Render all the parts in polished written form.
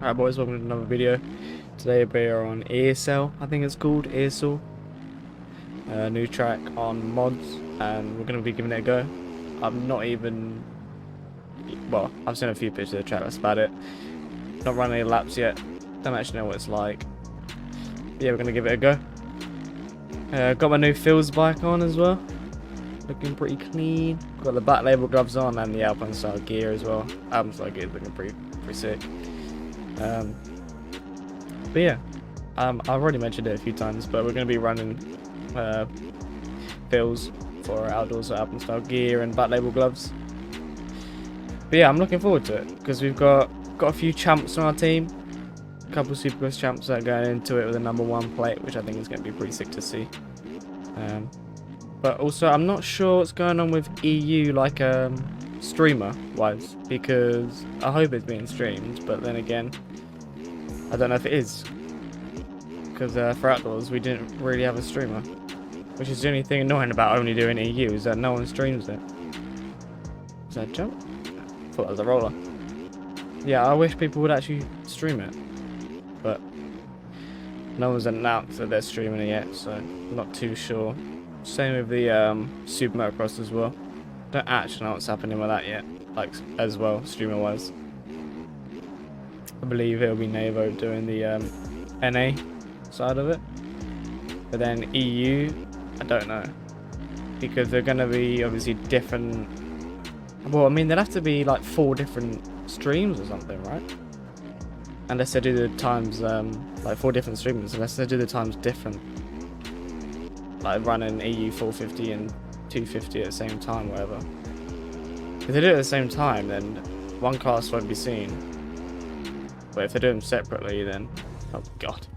Alright boys, welcome to another video. Today we are on ESL, I think it's called, ESL. New track on mods, and we're going to be giving it a go. I'm not even... well, I've seen a few pictures of the track, that's about it. Not running any laps yet, don't actually know what it's like. But yeah, we're going to give it a go. Got my new Fields bike on as well. Looking pretty clean. Got the back label gloves on and the Alpine style gear as well. Alpine style gear is looking pretty sick. But yeah, I've already mentioned it a few times, but we're going to be running Fields for outdoors Alpine style gear and back label gloves. But yeah, I'm looking forward to it because we've got a few champs on our team. A couple of Supercross champs that are going into it with a #1 plate, which I think is going to be pretty sick to see. But also, I'm not sure what's going on with EU, like streamer-wise, because I hope it's being streamed, but then again, I don't know if it is. Because for outdoors, we didn't really have a streamer, which is the only thing annoying about only doing EU, is that no one streams it. Is that a jump? I thought that was a roller. Yeah, I wish people would actually stream it, but no one's announced that they're streaming it yet, so I'm not too sure. Same with the Super Motocross as well. Don't actually know what's happening with that yet, like as well, streamer wise. I believe it'll be Navo doing the NA side of it, but then EU, I don't know, because they're going to be obviously different. Well, I mean, there'd have to be like 4 different streams or something, right? Unless they do the times like 4 different streamers, unless they do the times different. Like running EU 450 and 250 at the same time, whatever. If they do it at the same time, then one cast won't be seen. But if they do them separately, then... oh god.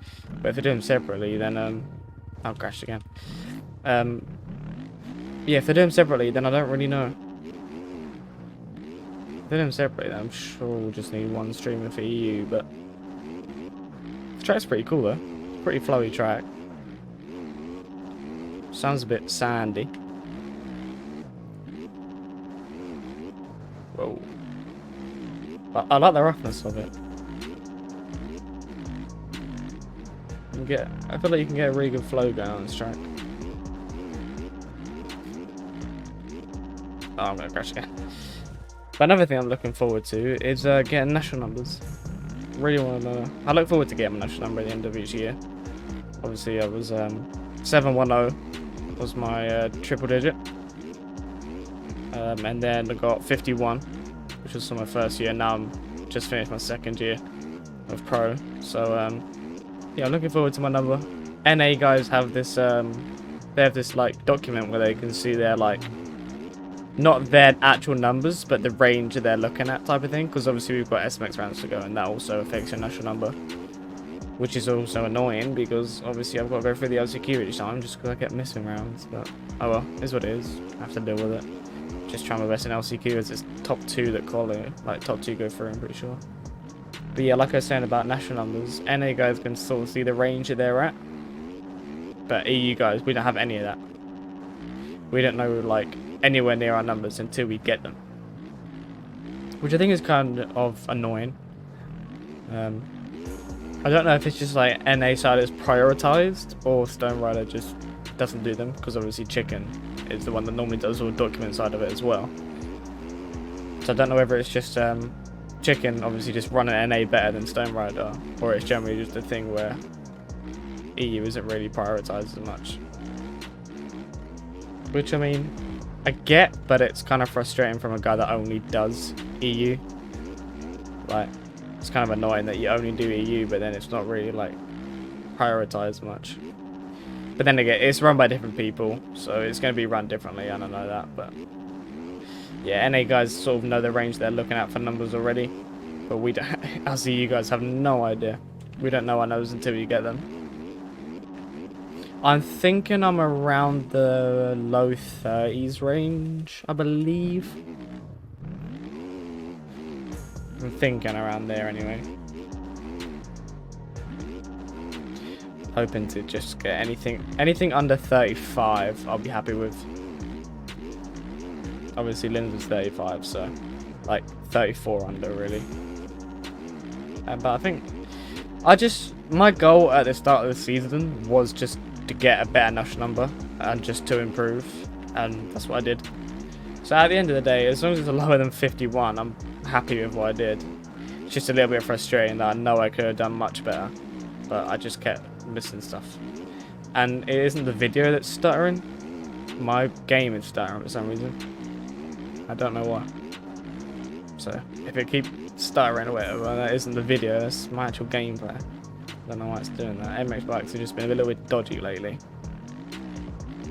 But if they do them separately, then... I'll crash again. Yeah, if they do them separately, then I don't really know. If they do them separately, then I'm sure we'll just need one streamer for EU, but... the track's pretty cool, though. Pretty flowy track. Sounds a bit sandy. Whoa. I like the roughness of it. I feel like you can get a really good flow going on this track. Oh, I'm gonna crash again. But another thing I'm looking forward to is getting national numbers. Really want to. I look forward to getting my national number at the end of each year. Obviously, I was 710. Was my triple digit, and then I got 51, which was for my first year. Now I'm just finished my second year of pro, so yeah, I'm looking forward to my number. NA guys have this they have this like document where they can see their like not their actual numbers but the range that they're looking at type of thing, because obviously we've got SMX rounds to go and that also affects your national number. Which is also annoying because obviously I've got to go through the LCQ each time just because I kept missing rounds. But oh well, is what it is. I have to deal with it. Just trying my best in LCQ as it's top 2 that qualify, like top 2 go through, I'm pretty sure. But yeah, like I was saying about national numbers, NA guys can sort of see the range that they're at. But EU guys, we don't have any of that. We don't know like anywhere near our numbers until we get them. Which I think is kind of annoying. I don't know if it's just like NA side is prioritized or Stone Rider just doesn't do them, because obviously Chicken is the one that normally does all the document side of it as well. So I don't know whether it's just Chicken obviously just running NA better than Stone Rider, or it's generally just a thing where EU isn't really prioritized as much. Which I mean, I get, but it's kind of frustrating from a guy that only does EU. Like, it's kind of annoying that you only do EU, but then it's not really like prioritized much. But then again, it's run by different people, so it's going to be run differently. I don't know that, but yeah, NA guys sort of know the range they're looking at for numbers already, but we don't. Us EU guys have no idea. We don't know our numbers until you get them. I'm thinking I'm around the low 30s range, I believe. I'm thinking around there anyway. Hoping to just get anything under 35 I'll be happy with. Obviously Lindsay's 35, so like 34 under really. But I think my goal at the start of the season was just to get a better national number and just to improve, and that's what I did. So at the end of the day, as long as it's lower than 51, I'm happy with what I did. It's just a little bit frustrating that I know I could have done much better, but I just kept missing stuff. And it isn't the video that's stuttering, my game is stuttering for some reason. I don't know why. So if it keeps stuttering or whatever, that isn't the video, that's my actual gameplay. I don't know why it's doing that. MX bikes have just been a little bit dodgy lately.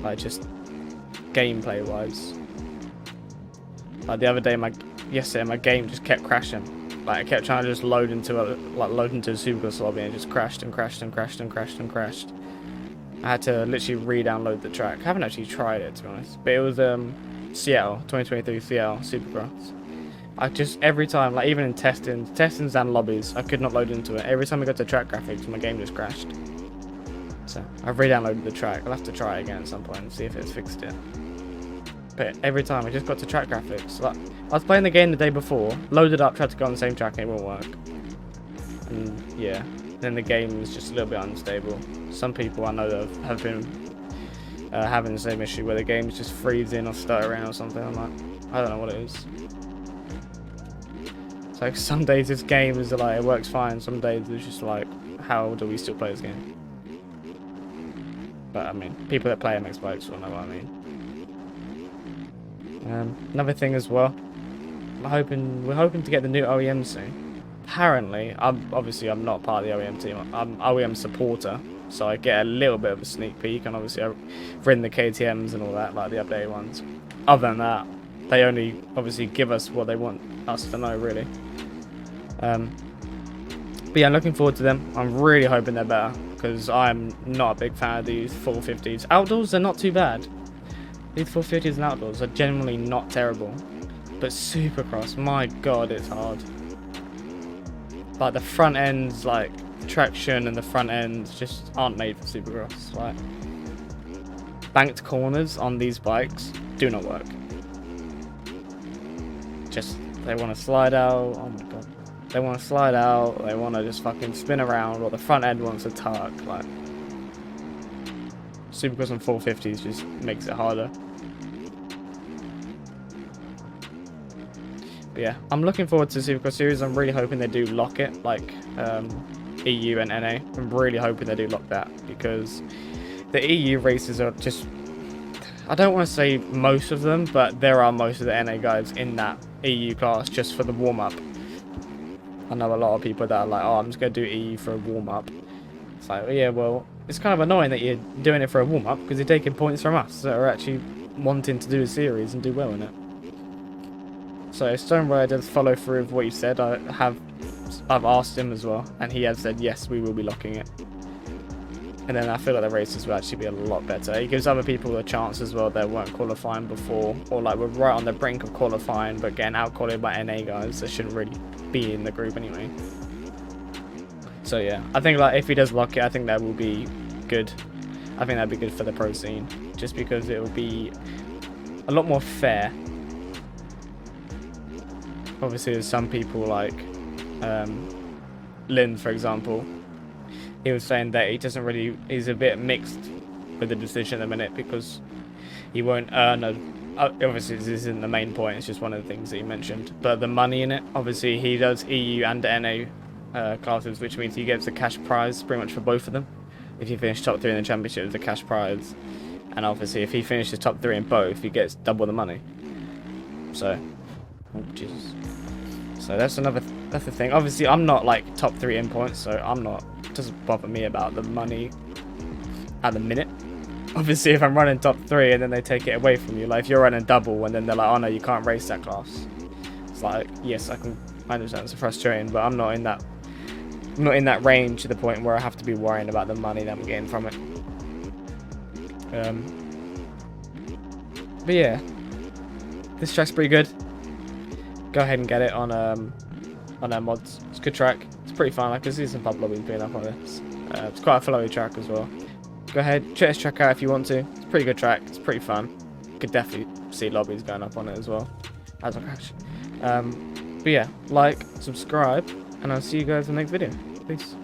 Like just gameplay wise. Like the other day, yesterday my game just kept crashing. Like I kept trying to just load into a Supercross lobby and it just crashed and crashed and crashed and crashed and crashed. I had to literally re-download the track. I haven't actually tried it to be honest, but it was Seattle 2023 Seattle Supercross. I just every time, like even in testings and lobbies, I could not load into it. Every time I got to track graphics, my game just crashed. So I've re-downloaded the track. I'll have to try it again at some point and see if it's fixed it. But every time I just got to track graphics. Like I was playing the game the day before, loaded up, tried to go on the same track, and it won't work. And yeah, then the game is just a little bit unstable. Some people I know that have been having the same issue where the game's just freezing or stuttering or something. I'm like, I don't know what it is. It's like some days this game is like it works fine, some days it's just like, how do we still play this game? But I mean, people that play MX bikes will know what I mean. Another thing as well, we're hoping to get the new OEM soon. Apparently, I'm not part of the OEM team. I'm OEM supporter, so I get a little bit of a sneak peek, and obviously I've ridden the KTMs and all that, like the updated ones. Other than that, they only obviously give us what they want us to know, really. But yeah, I'm looking forward to them. I'm really hoping they're better, because I'm not a big fan of these 450s. Outdoors, they're not too bad. These 450s and outdoors are generally not terrible. But Supercross, my god, it's hard. Like the front ends, like traction and the front ends just aren't made for Supercross. Like banked corners on these bikes do not work. Just they want to slide out. Oh my god, they want to slide out. They want to just fucking spin around, or the front end wants to tuck. Like Supercross on 450s just makes it harder. But yeah, I'm looking forward to the Supercross series. I'm really hoping they do lock it, like EU and NA. I'm really hoping they do lock that, because the EU races are just, I don't want to say most of them, but there are most of the NA guys in that EU class just for the warm-up. I know a lot of people that are like, oh, I'm just going to do EU for a warm-up. It's like, yeah, well, it's kind of annoying that you're doing it for a warm-up, because you're taking points from us that are actually wanting to do a series and do well in it. So Stonewrider does follow through with what you said. I've asked him as well, and he has said yes, we will be locking it. And then I feel like the races will actually be a lot better. He gives other people a chance as well that weren't qualifying before, or like were right on the brink of qualifying but getting out-qualified by NA guys that shouldn't really be in the group anyway. So yeah, I think like if he does lock it, I think that will be good. I think that'd be good for the pro scene, just because it will be a lot more fair. Obviously there's some people like Lynn, for example. He was saying that he doesn't really, he's a bit mixed with the decision at the minute, because he won't earn obviously this isn't the main point, it's just one of the things that he mentioned, but the money in it, obviously he does EU and NA classes, which means he gets a cash prize pretty much for both of them. If you finish top 3 in the championship, there's a cash prize, and obviously if he finishes top 3 in both, he gets double the money. So, oh Jesus. So that's the thing. Obviously I'm not like top 3 in points, so it doesn't bother me about the money at the minute. Obviously if I'm running top 3 and then they take it away from you, like if you're running double and then they're like, oh no, you can't race that class. It's like, yes, I understand it's frustrating, but I'm not in that range to the point where I have to be worrying about the money that I'm getting from it. But yeah, this track's pretty good. Go ahead and get it on our mods. It's a good track. It's pretty fun. I can see some pub lobbies being up on this. It's quite a flowy track as well. Go ahead, check this track out if you want to. It's a pretty good track. It's pretty fun. You could definitely see lobbies going up on it as well. As I crash. But yeah, like, subscribe, and I'll see you guys in the next video. Peace.